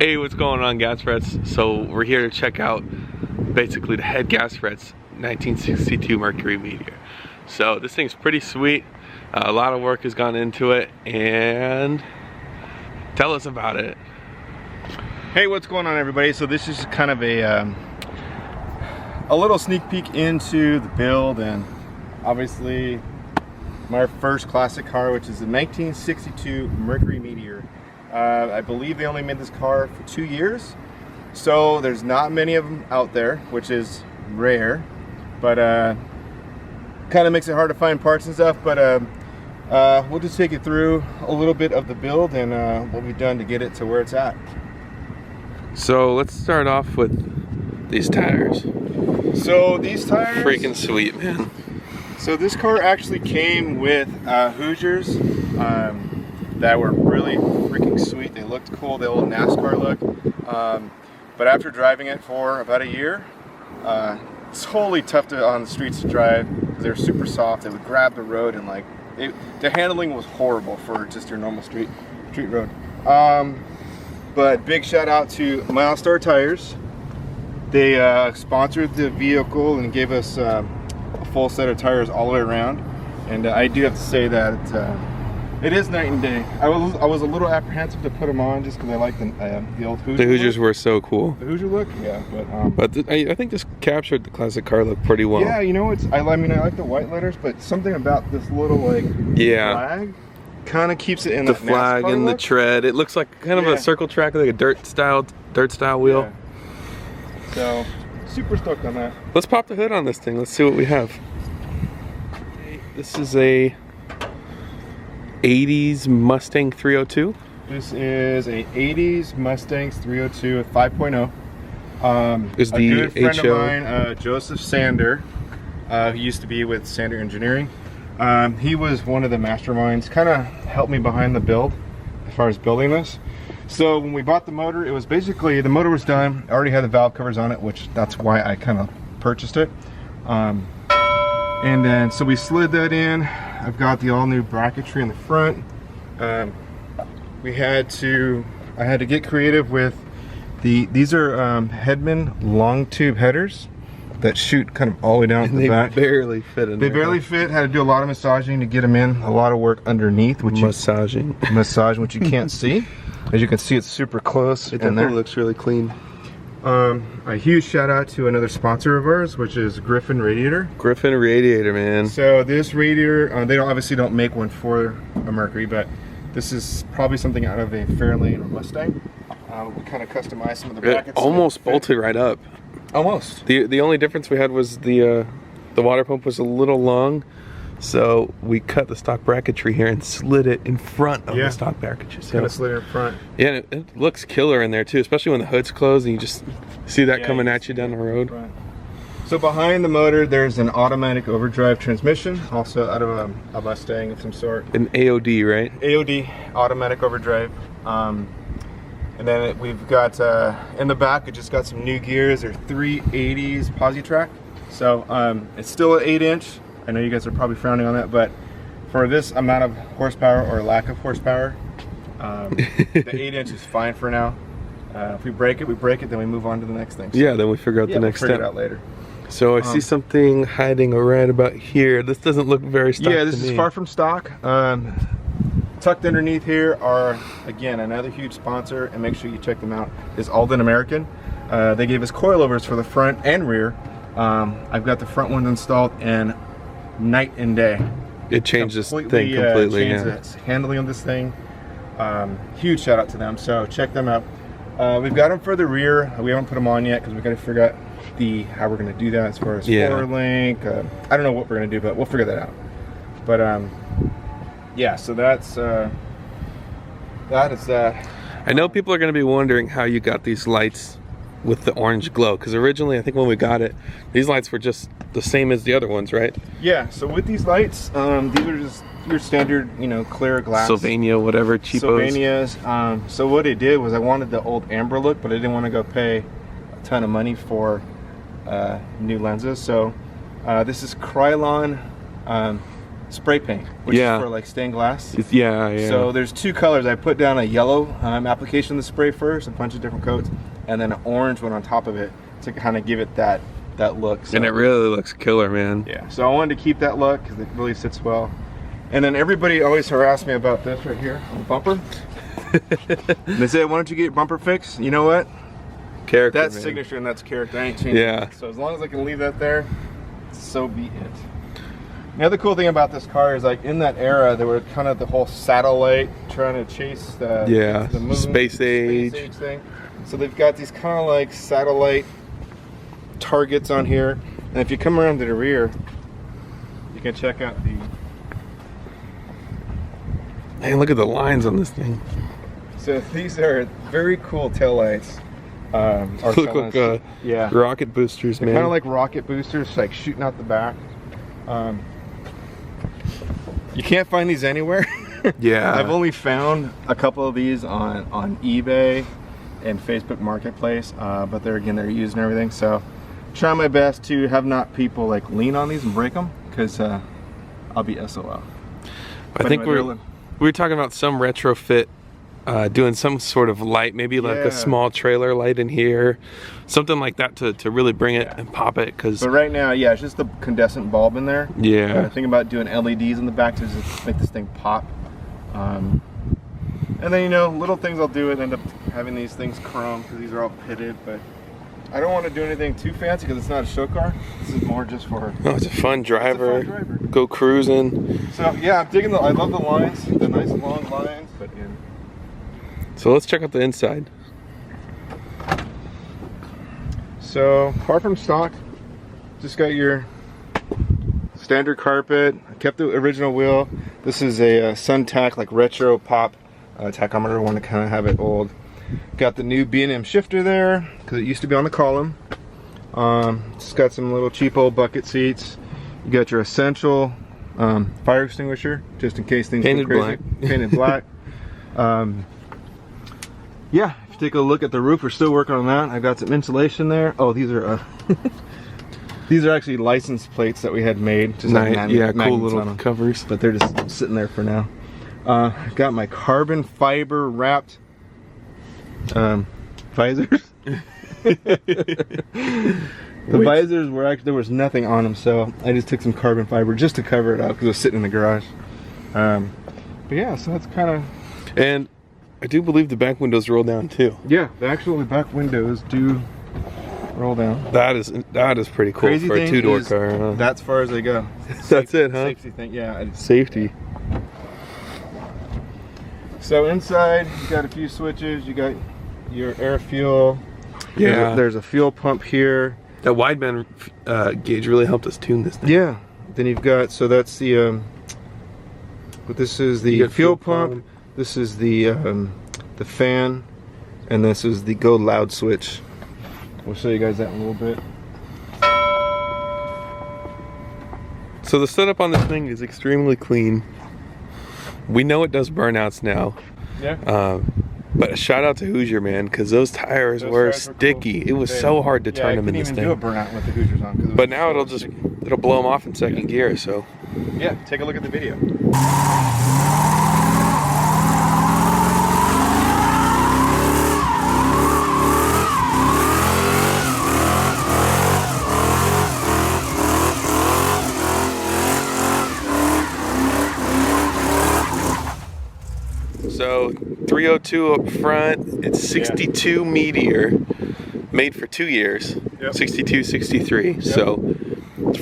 Hey, what's going on, Gasratz? So we're here to check out basically the Hedman Gasratz 1962 Mercury Meteor. So this thing's pretty sweet. A lot of work has gone into it, and tell us about it. Hey, what's going on, everybody? So this is kind of a little sneak peek into the build, and obviously my first classic car, which is the 1962 Mercury Meteor. I believe they only made this car for 2 years, so there's not many of them out there, which is rare, but kind of makes it hard to find parts and stuff. But we'll just take you through a little bit of the build and what we've done to get it to where it's at. So let's start off with these tires. So these tires, freaking sweet, man. So this car actually came with Hoosiers that were really freaking sweet. They looked cool, the old NASCAR look. But after driving it for about a year, it's totally tough on the streets to drive. They're super soft. They would grab the road, and like the handling was horrible for just your normal street road. But big shout out to Milestar Tires. They sponsored the vehicle and gave us a full set of tires all the way around. And I do have to say that it is night and day. I was a little apprehensive to put them on just because I like the old Hoosier. The Hoosiers look. Were so cool. The Hoosier look, yeah. I think this captured the classic car look pretty well. Yeah, you know, I mean, I like the white letters, but something about this little like flag kind of keeps it in the that flag NASCAR and look. The tread. It looks like kind of a circle track, like a dirt style wheel. Yeah. So super stoked on that. Let's pop the hood on this thing. Let's see what we have. This is a 80s Mustang 302. This is a 80s Mustang 302 with 5.0. Is a the good friend HO. of mine, Joseph Sander, who used to be with Sander Engineering. He was one of the masterminds, kind of helped me behind the build as far as building this. So when we bought the motor, it was basically, the motor was done. I already had the valve covers on it, which that's why I kind of purchased it. And then, so we slid that in. I've got the all new bracketry in the front. I had to get creative with these are Hedman long tube headers that shoot kind of all the way down to the back. They barely fit in there. They barely fit. Had to do a lot of massaging to get them in. A lot of work underneath, which massaging, which you can't see. As you can see, it's super close. It definitely looks really clean. A huge shout out to another sponsor of ours, which is Griffin Radiator. Griffin Radiator, man. So this radiator, they obviously don't make one for a Mercury, but this is probably something out of a Fairlane or Mustang. We kind of customized some of the brackets. It almost bolted right up. Almost. The only difference we had was the water pump was a little long, so we cut the stock bracketry here and slid it in front of the stock bracketry. So kind of slid it in front. Yeah, it looks killer in there too, especially when the hood's closed and you just see that coming at you down the road. So behind the motor, there's an automatic overdrive transmission, also out of a Mustang of some sort. An AOD, right? AOD, automatic overdrive. And then we've got, in the back, it just got some new gears. They're 380s Positrack. So it's still an 8-inch. I know you guys are probably frowning on that, but for this amount of horsepower or lack of horsepower, the 8-inch is fine for now. If we break it, then we move on to the next thing. So, yeah, then we figure out the next step. We'll figure it out later. So I see something hiding right about here. This doesn't look very stock. Yeah, this is far from stock. Tucked underneath here are, again, another huge sponsor, and make sure you check them out, is Aldan American. They gave us coilovers for the front and rear. I've got the front ones installed, and night and day. It changed this thing completely. Changed the handling of this thing. Huge shout out to them, so check them out. We've got them for the rear. We haven't put them on yet because we've got to figure out how we're going to do that as far as forward link. I don't know what we're going to do, but we'll figure that out. But yeah, so that is that. I know people are going to be wondering how you got these lights with the orange glow, because originally I think when we got it, these lights were just the same as the other ones, right? Yeah, so with these lights, these are just your standard, clear glass. Sylvania, whatever, cheapos. Sylvanias. So what I did was I wanted the old amber look, but I didn't want to go pay a ton of money for new lenses. So this is Krylon spray paint, which is for like stained glass. Yeah. So there's two colors. I put down a yellow application of the spray first, a bunch of different coats, and then an orange one on top of it to kind of give it that look. So, and it really looks killer, man. Yeah. So I wanted to keep that look because it really sits well. And then everybody always harassed me about this right here, the bumper. They said, why don't you get your bumper fixed? You know what? Character, that's man. signature and that's character. I ain't changing it. So as long as I can leave that there, so be it. The other cool thing about this car is like in that era, there were kind of the whole satellite trying to chase the moon, space age thing. So they've got these kind of like satellite targets on here. And if you come around to the rear, you can check out the... Hey, look at the lines on this thing. So these are very cool taillights. Look like rocket boosters, man. Kind of like rocket boosters, like shooting out the back. You can't find these anywhere. Yeah. I've only found a couple of these on eBay and Facebook Marketplace, but they're used and everything. So try my best to have not people like lean on these and break them, because I'll be SOL. I think we were talking about some retrofit, doing some sort of light, maybe like a small trailer light in here, something like that to really bring it and pop it. But right now, it's just the condensate bulb in there. Yeah. Think about doing LEDs in the back to just make this thing pop. And then, little things I'll do and end up having these things chrome because these are all pitted, but I don't want to do anything too fancy because it's not a show car. This is more just for... Oh, it's a fun driver. Go cruising. So yeah, I'm digging I love the lines, the nice long lines. So let's check out the inside. So apart from stock, just got your standard carpet. I kept the original wheel. This is a Suntac like retro pop tachometer. I want to kind of have it old. Got the new B&M shifter there because it used to be on the column. Just got some little cheap old bucket seats. You got your essential fire extinguisher just in case things painted go crazy. Painted black. Yeah, if you take a look at the roof, we're still working on that. I've got some insulation there. Oh, these are these are actually license plates that we had made. Just like cool little covers. But they're just sitting there for now. I've got my carbon fiber wrapped visors. The visors were actually, there was nothing on them, so I just took some carbon fiber just to cover it up because it was sitting in the garage. But yeah, so that's kind of... And I do believe the back windows roll down too. Yeah, the back windows do roll down. That is pretty cool. Crazy for a two-door car. Huh? That's as far as they go. That's it, huh? Safety thing, yeah. Safety. So inside, you got a few switches. You got your air fuel. Yeah. There's a fuel pump here. That wideband gauge really helped us tune this thing. Yeah. Then you've got, so that's the, but this is the fuel pump. This is the fan, and this is the go loud switch. We'll show you guys that in a little bit. So the setup on this thing is extremely clean. We know it does burnouts now. Yeah. But a shout out to Hoosier, man, because those tires were sticky. Cool. It was so hard to turn them in this thing. I couldn't even do a burnout with the Hoosiers on. But now it'll blow them off in second gear. So. Yeah, take a look at the video. So 302 up front, it's 62 Meteor, made for 2 years, 62, 63. Yep. So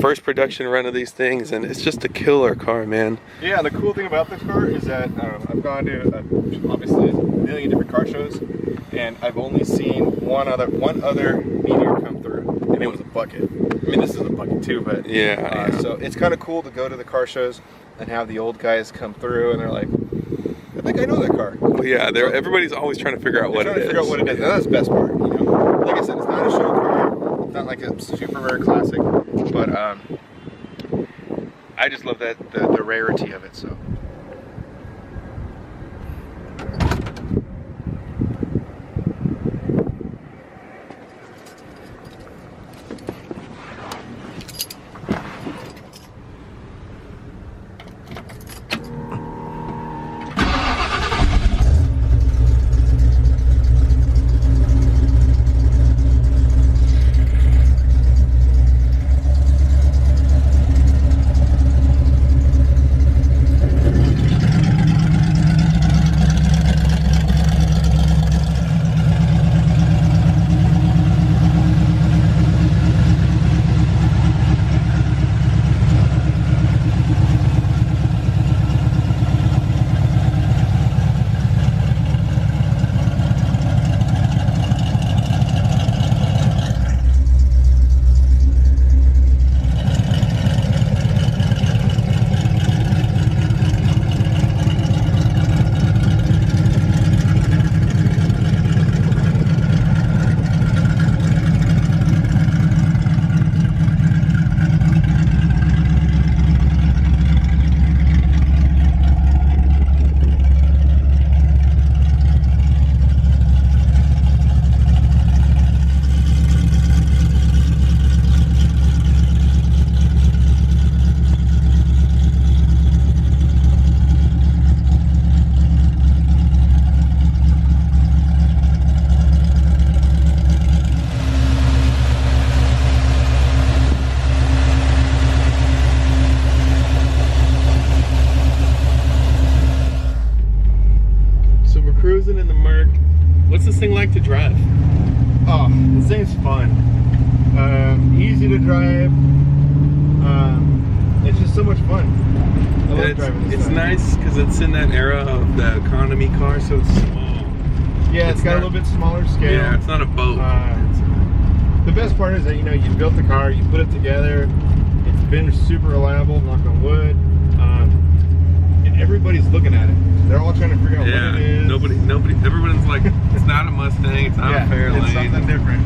first production run of these things, and it's just a killer car, man. Yeah, the cool thing about this car is that I've gone to obviously a million different car shows, and I've only seen one other Meteor come through, and it was a bucket. I mean, this is a bucket too, but so it's kind of cool to go to the car shows and have the old guys come through, and they're like, I think I know that car. Well, yeah, everybody's always trying to figure out what it is. And that's the best part, Like I said, it's not a show car. It's not like a super rare classic, but I just love that the rarity of it. So. like to drive? Oh, this thing's fun. Easy to drive. It's just so much fun. I love driving this It's thing. nice because it's in that era of the economy car, so it's small. Yeah, it's got a little bit smaller scale. Yeah, it's not a boat. The best part is that, you know, you built the car, you put it together, it's been super reliable, knock on wood, and everybody's looking at it. They're all trying to figure out what it is. Nobody, everyone's like, it's not a Mustang, it's not a Fairlane. It's something different.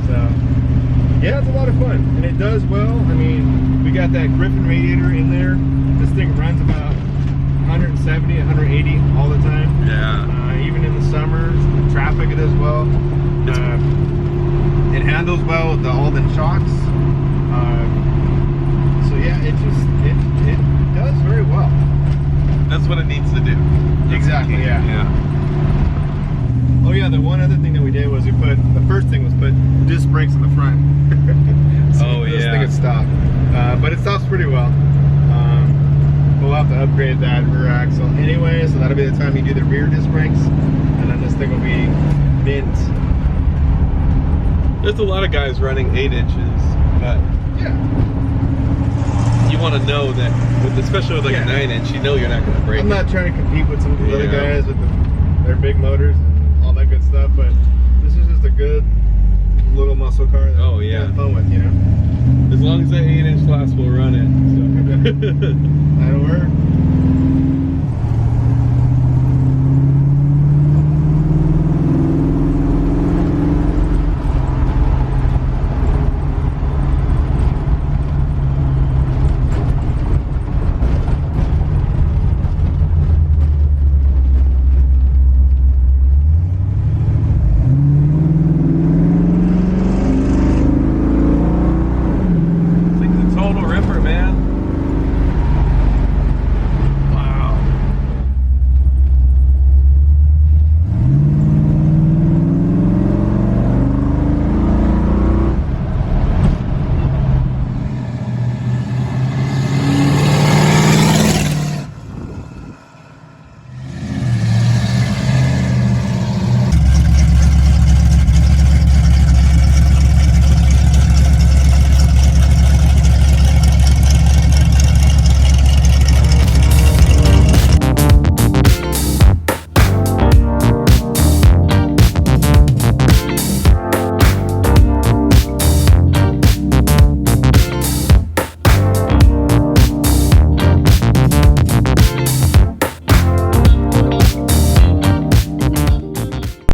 So, yeah, it's a lot of fun, and it does well. I mean, we got that Griffin Radiator in there. This thing runs about 170, 180 all the time. Yeah. Even in the summers, the traffic it does well. It handles well with the Aldan shocks. So yeah, it does very well. That's what it needs to do. Exactly, yeah. Oh yeah, the one other thing that we did was the first thing was put disc brakes in the front. So this thing would stop. But it stops pretty well. We'll have to upgrade that rear axle anyway, so that'll be the time you do the rear disc brakes, and then this thing will be mint. There's a lot of guys running 8 inches, but yeah, you want to know that, especially with like a 9-inch, you know you're not going to break. I'm not trying to compete with some of these other guys with their big motors and all that good stuff, but this is just a good little muscle car that oh yeah, have fun with, you know. As long as that 8-inch lasts, we'll run it. So. That'll work.